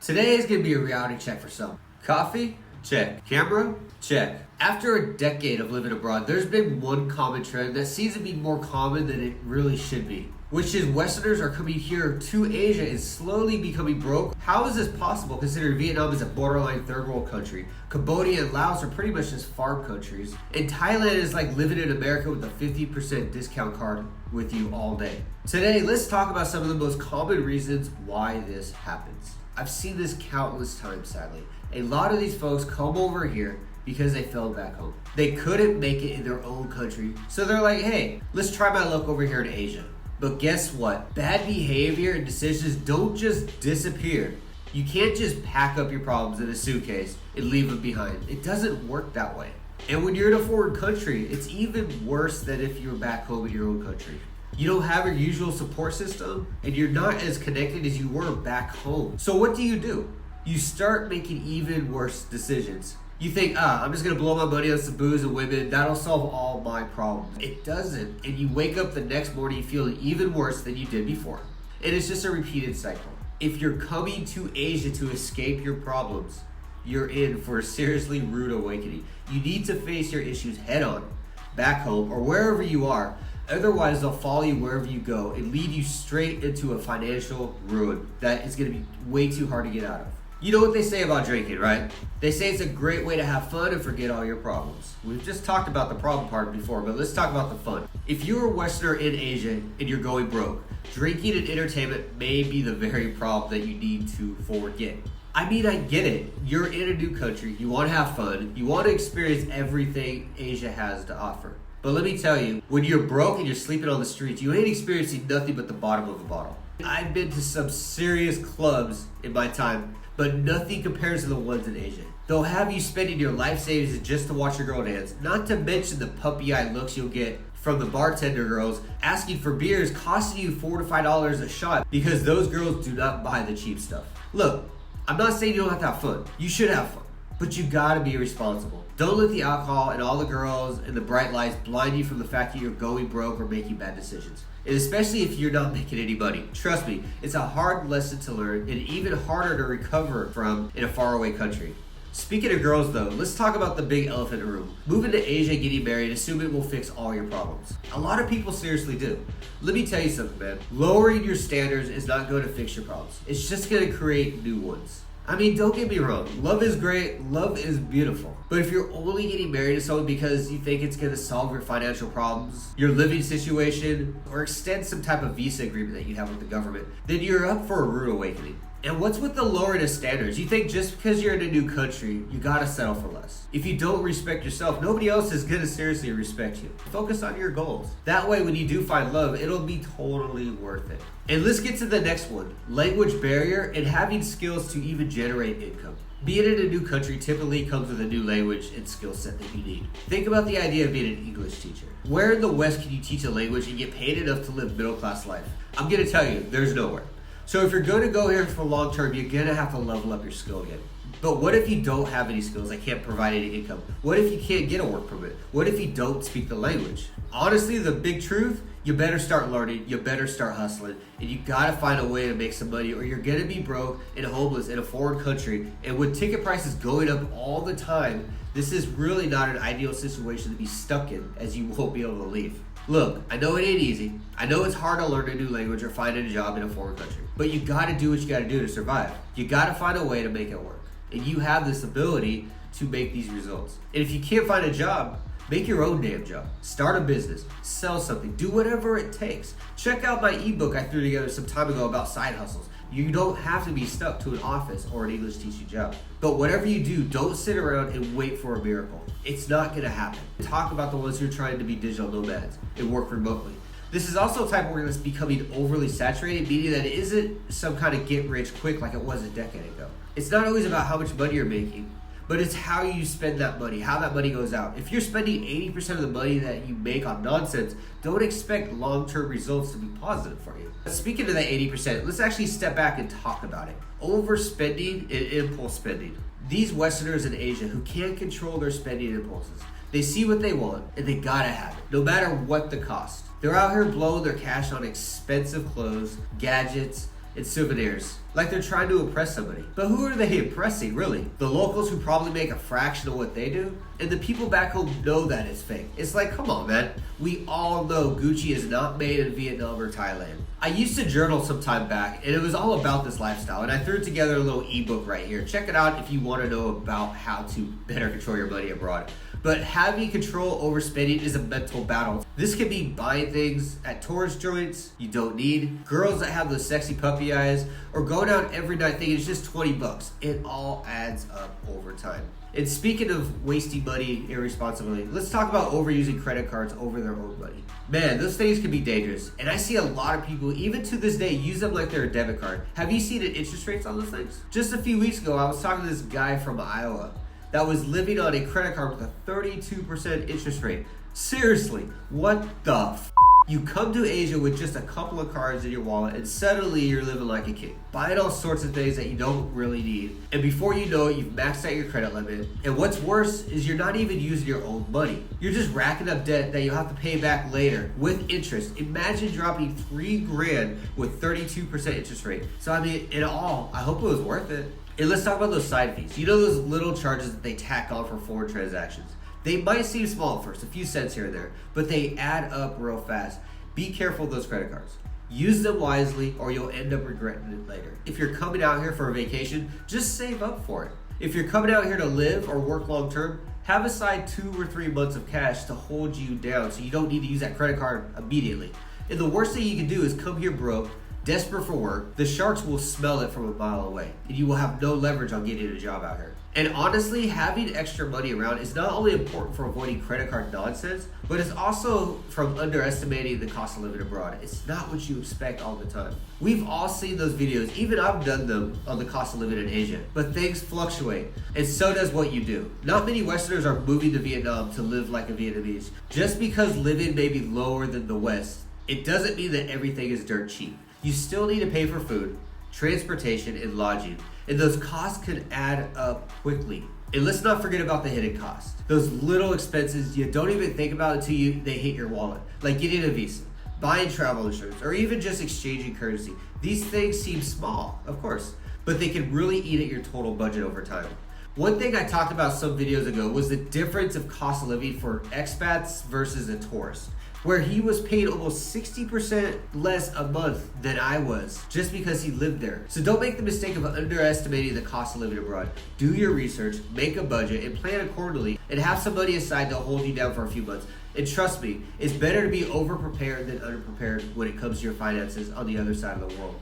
Today is going to be a reality check for some. Coffee? Check. Camera? Check. After a decade of living abroad, there's been one common trend that seems to be more common than it really should be, which is Westerners are coming here to Asia and slowly becoming broke. How is this possible considering Vietnam is a borderline third world country? Cambodia and Laos are pretty much just farm countries. And Thailand is like living in America with a 50% discount card with you all day. Today, let's talk about some of the most common reasons why this happens. I've seen this countless times, sadly. A lot of these folks come over here because they failed back home. They couldn't make it in their own country, so they're like, hey, let's try my luck over here in Asia. But guess what? Bad behavior and decisions don't just disappear. You can't just pack up your problems in a suitcase and leave them behind. It doesn't work that way. And when you're in a foreign country, it's even worse than if you're back home in your own country. You don't have your usual support system, and you're not as connected as you were back home. So what do? You start making even worse decisions. You think, I'm just gonna blow my money on some booze and women, that'll solve all my problems. It doesn't, and you wake up the next morning feeling even worse than you did before. And it's just a repeated cycle. If you're coming to Asia to escape your problems, you're in for a seriously rude awakening. You need to face your issues head on, back home, or wherever you are. Otherwise, they'll follow you wherever you go and lead you straight into a financial ruin that is going to be way too hard to get out of. You know what they say about drinking, right? They say it's a great way to have fun and forget all your problems. We've just talked about the problem part before, but let's talk about the fun. If you're a Westerner in Asia and you're going broke, drinking and entertainment may be the very problem that you need to forget. I mean, I get it. You're in a new country. You want to have fun. You want to experience everything Asia has to offer. But let me tell you, when you're broke and you're sleeping on the streets, you ain't experiencing nothing but the bottom of the bottle. I've been to some serious clubs in my time, but nothing compares to the ones in Asia. They'll have you spending your life savings just to watch your girl dance, not to mention the puppy-eyed looks you'll get from the bartender girls asking for beers costing you $4 to $5 a shot because those girls do not buy the cheap stuff. Look, I'm not saying you don't have to have fun. You should have fun, but you gotta be responsible. Don't let the alcohol and all the girls and the bright lights blind you from the fact that you're going broke or making bad decisions. And especially if you're not making any money. Trust me, it's a hard lesson to learn and even harder to recover from in a faraway country. Speaking of girls though, let's talk about the big elephant in the room. Moving to Asia and getting married, assume it will fix all your problems. A lot of people seriously do. Let me tell you something, man. Lowering your standards is not going to fix your problems. It's just going to create new ones. I mean, don't get me wrong. Love is great. Love is beautiful. But if you're only getting married to someone because you think it's going to solve your financial problems, your living situation, or extend some type of visa agreement that you have with the government, then you're up for a rude awakening. And what's with the lowering of standards? You think just because you're in a new country, you gotta settle for less. If you don't respect yourself, nobody else is gonna seriously respect you. Focus on your goals. That way, when you do find love, it'll be totally worth it. And let's get to the next one. Language barrier and having skills to even generate income. Being in a new country typically comes with a new language and skill set that you need. Think about the idea of being an English teacher. Where in the West can you teach a language and get paid enough to live middle class life? I'm gonna tell you, there's nowhere. So if you're going to go here for long term, you're going to have to level up your skill again. But what if you don't have any skills that can't provide any income? What if you can't get a work permit? What if you don't speak the language? Honestly, the big truth, you better start learning, you better start hustling, and you got to find a way to make some money or you're going to be broke and homeless in a foreign country. And with ticket prices going up all the time, this is really not an ideal situation to be stuck in, as you won't be able to leave. Look, I know it ain't easy. I know it's hard to learn a new language or find a job in a foreign country. But you gotta do what you gotta do to survive. You gotta find a way to make it work. And you have this ability to make these results. And if you can't find a job, make your own damn job. Start a business. Sell something. Do whatever it takes. Check out my ebook I threw together some time ago about side hustles. You don't have to be stuck to an office or an English teaching job. But whatever you do, don't sit around and wait for a miracle. It's not going to happen. Talk about the ones who are trying to be digital nomads and work remotely. This is also a type of work that's becoming overly saturated, meaning that it isn't some kind of get rich quick like it was a decade ago. It's not always about how much money you're making, but it's how you spend that money, how that money goes out. If you're spending 80% of the money that you make on nonsense, don't expect long-term results to be positive for you. Speaking of that 80%, let's actually step back and talk about it. Overspending and impulse spending. These Westerners in Asia who can't control their spending impulses, they see what they want and they gotta have it, no matter what the cost. They're out here blowing their cash on expensive clothes, gadgets, and souvenirs, like they're trying to impress somebody. But who are they impressing, really? The locals who probably make a fraction of what they do? And the people back home know that it's fake. It's like, come on, man. We all know Gucci is not made in Vietnam or Thailand. I used to journal some time back, and it was all about this lifestyle, and I threw together a little ebook right here. Check it out if you want to know about how to better control your money abroad. But having control over spending is a mental battle. This could be buying things at tourist joints you don't need, girls that have those sexy puppy eyes, or going out every night thinking it's just 20 bucks. It all adds up over time. And speaking of wasting money irresponsibly, let's talk about overusing credit cards over their own money. Man, those things can be dangerous. And I see a lot of people, even to this day, use them like they're a debit card. Have you seen the interest rates on those things? Just a few weeks ago, I was talking to this guy from Iowa that was living on a credit card with a 32% interest rate. Seriously, what the f? You come to Asia with just a couple of cards in your wallet and suddenly you're living like a king, buying all sorts of things that you don't really need. And before you know it, you've maxed out your credit limit. And what's worse is you're not even using your own money. You're just racking up debt that you'll have to pay back later with interest. Imagine dropping $3,000 with 32% interest rate. So I mean, in all, I hope it was worth it. And let's talk about those side fees. You know those little charges that they tack on for foreign transactions? They might seem small at first, a few cents here and there, but they add up real fast. Be careful of those credit cards. Use them wisely or you'll end up regretting it later. If you're coming out here for a vacation, just save up for it. If you're coming out here to live or work long term, have aside 2 or 3 months of cash to hold you down so you don't need to use that credit card immediately. And the worst thing you can do is come here broke, desperate for work. The sharks will smell it from a mile away and you will have no leverage on getting a job out here. And honestly, having extra money around is not only important for avoiding credit card nonsense, but it's also from underestimating the cost of living abroad. It's not what you expect all the time. We've all seen those videos, even I've done them on the cost of living in Asia, but things fluctuate, and so does what you do. Not many Westerners are moving to Vietnam to live like a Vietnamese. Just because living may be lower than the West, it doesn't mean that everything is dirt cheap. You still need to pay for food, transportation, and lodging. And those costs can add up quickly. And let's not forget about the hidden costs. Those little expenses you don't even think about until they hit your wallet. Like getting a visa, buying travel insurance, or even just exchanging currency. These things seem small, of course, but they can really eat at your total budget over time. One thing I talked about some videos ago was the difference of cost of living for expats versus a tourist, where he was paid almost 60% less a month than I was just because he lived there. So don't make the mistake of underestimating the cost of living abroad. Do your research, make a budget, and plan accordingly, and have some money aside to hold you down for a few months. And trust me, it's better to be over-prepared than underprepared when it comes to your finances on the other side of the world,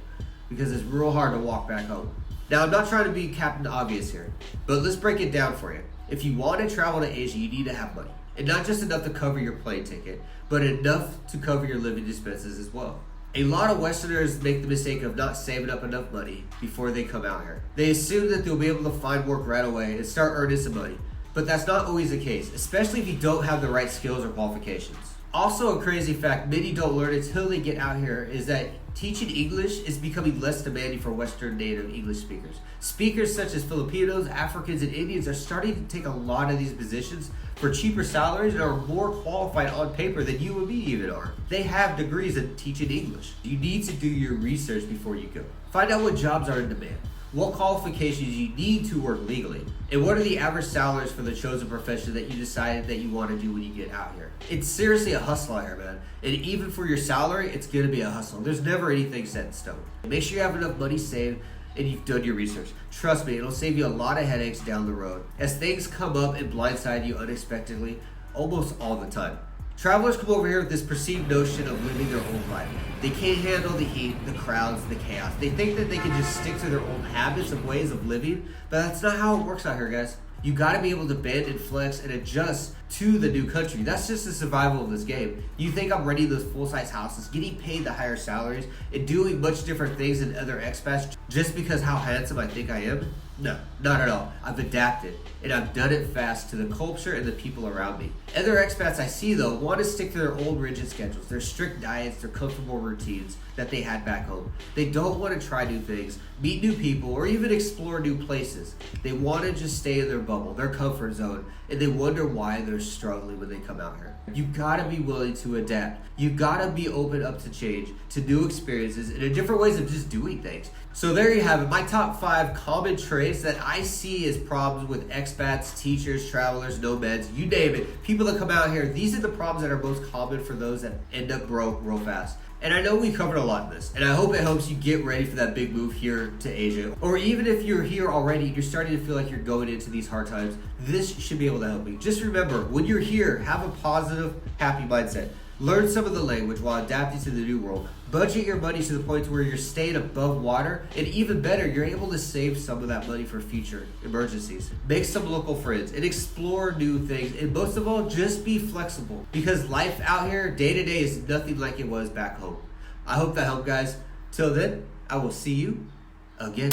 because it's real hard to walk back home. Now, I'm not trying to be Captain Obvious here, but let's break it down for you. If you want to travel to Asia, you need to have money. And not just enough to cover your plane ticket, but enough to cover your living expenses as well. A lot of Westerners make the mistake of not saving up enough money before they come out here. They assume that they'll be able to find work right away and start earning some money. But that's not always the case, especially if you don't have the right skills or qualifications. Also, a crazy fact many don't learn until they get out here is that teaching English is becoming less demanding for Western native English speakers. Speakers such as Filipinos, Africans, and Indians are starting to take a lot of these positions for cheaper salaries and are more qualified on paper than you and me even are. They have degrees in teaching English. You need to do your research before you go. Find out what jobs are in demand, what qualifications you need to work legally, and what are the average salaries for the chosen profession that you decided that you want to do when you get out here. It's seriously a hustle out here, man. And even for your salary, it's going to be a hustle. There's never anything set in stone. Make sure you have enough money saved and you've done your research. Trust me, it'll save you a lot of headaches down the road as things come up and blindside you unexpectedly almost all the time. Travelers come over here with this perceived notion of living their own life. They can't handle the heat, the crowds, the chaos. They think that they can just stick to their old habits and ways of living, but that's not how it works out here, guys. You got to be able to bend and flex and adjust to the new country. That's just the survival of this game. You think I'm renting those full-size houses, getting paid the higher salaries, and doing much different things than other expats just because how handsome I think I am? No, not at all. I've adapted, and I've done it fast to the culture and the people around me. Other expats I see, though, want to stick to their old rigid schedules, their strict diets, their comfortable routines that they had back home. They don't want to try new things, meet new people, or even explore new places. They want to just stay in their bubble, their comfort zone, and they wonder why they're struggling when they come out here. You gotta be willing to adapt. You gotta be open up to change, to new experiences, and in different ways of just doing things. So there you have it, my top 5 common traits that I see as problems with expats, teachers, travelers, nomads, you name it. People that come out here, these are the problems that are most common for those that end up broke real fast. And I know we covered a lot in this, and I hope it helps you get ready for that big move here to Asia. Or even if you're here already and you're starting to feel like you're going into these hard times, this should be able to help you. Just remember, when you're here, have a positive, happy mindset. Learn some of the language while adapting to the new world. Budget your money to the point where you're staying above water, and even better, you're able to save some of that money for future emergencies. Make some local friends and explore new things, and most of all, just be flexible, because life out here day to day is nothing like it was back home. I hope that helped, guys. Till then, I will see you again.